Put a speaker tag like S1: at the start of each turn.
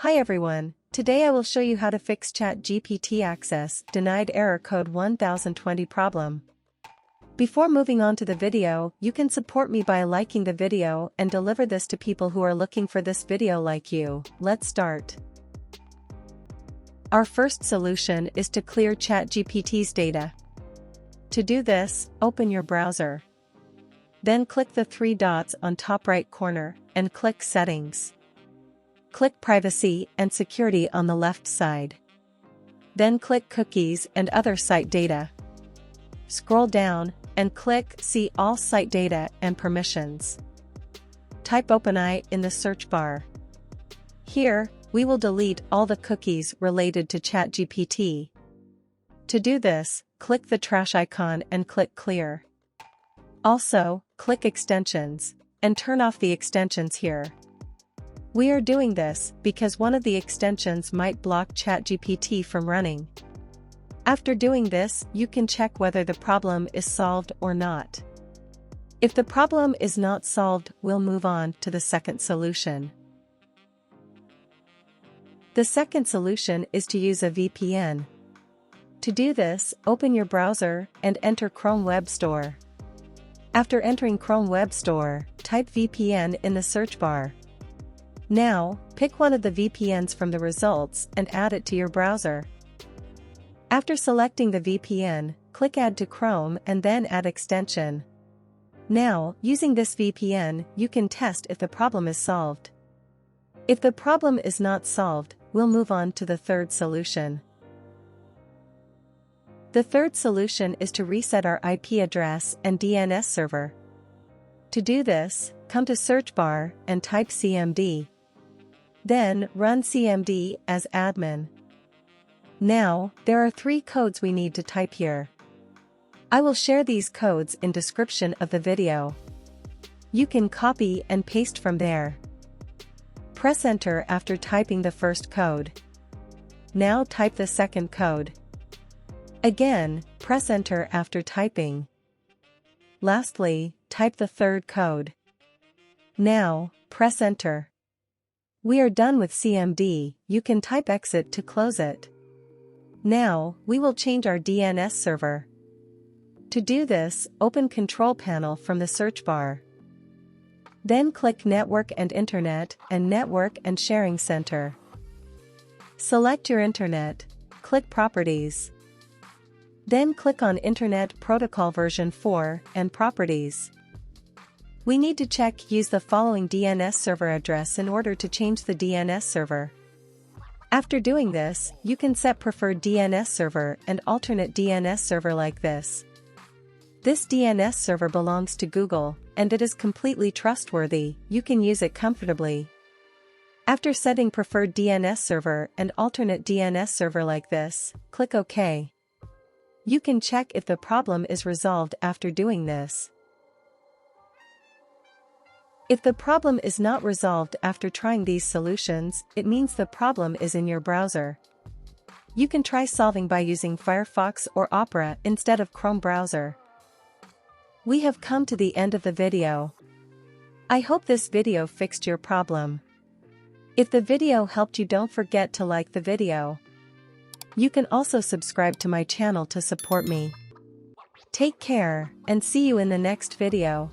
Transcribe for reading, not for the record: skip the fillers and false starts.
S1: Hi everyone, today I will show you how to fix Chatgpt access denied error code 1020 problem. Before moving on to the video, you can support me by liking the video and deliver this to people who are looking for this video like you. Let's start. Our first solution is to clear Chatgpt's data. To do this, open your browser. Then click the three dots on top right corner and click Settings. Click Privacy and Security on the left side. Then click Cookies and Other Site Data. Scroll down and click See All Site Data and Permissions. Type OpenAI in the search bar. Here, we will delete all the cookies related to Chatgpt. To do this, click the trash icon and click Clear. Also, click Extensions, and turn off the extensions here. We are doing this because one of the extensions might block Chatgpt from running. After doing this, you can check whether the problem is solved or not. If the problem is not solved, we'll move on to the second solution. The second solution is to use a VPN. To do this, open your browser and enter Chrome Web Store. After entering Chrome Web Store, type VPN in the search bar. Now, pick one of the VPNs from the results and add it to your browser. After selecting the VPN, click Add to Chrome and then Add Extension. Now, using this VPN, you can test if the problem is solved. If the problem is not solved, we'll move on to the third solution. The third solution is to reset our IP address and DNS server. To do this, come to search bar and type cmd. Then, run cmd as admin. Now, there are 3 codes we need to type here. I will share these codes in description of the video. You can copy and paste from there. Press enter after typing the first code. Now type the second code. Again, press enter after typing. Lastly, type the third code. Now, press enter. We are done with CMD, you can type exit to close it. Now, we will change our DNS server. To do this, open Control Panel from the search bar. Then click Network and Internet and Network and Sharing Center. Select your internet, click Properties. Then click on Internet Protocol version 4 and Properties. We need to check use the following DNS server address in order to change the DNS server. After doing this, you can set preferred DNS server and alternate DNS server like this. This DNS server belongs to Google, and it is completely trustworthy, you can use it comfortably. After setting preferred DNS server and alternate DNS server like this, click OK. You can check if the problem is resolved after doing this. If the problem is not resolved after trying these solutions, it means the problem is in your browser. You can try solving by using Firefox or Opera instead of Chrome browser. We have come to the end of the video. I hope this video fixed your problem. If the video helped you, don't forget to like the video. You can also subscribe to my channel to support me. Take care, and see you in the next video.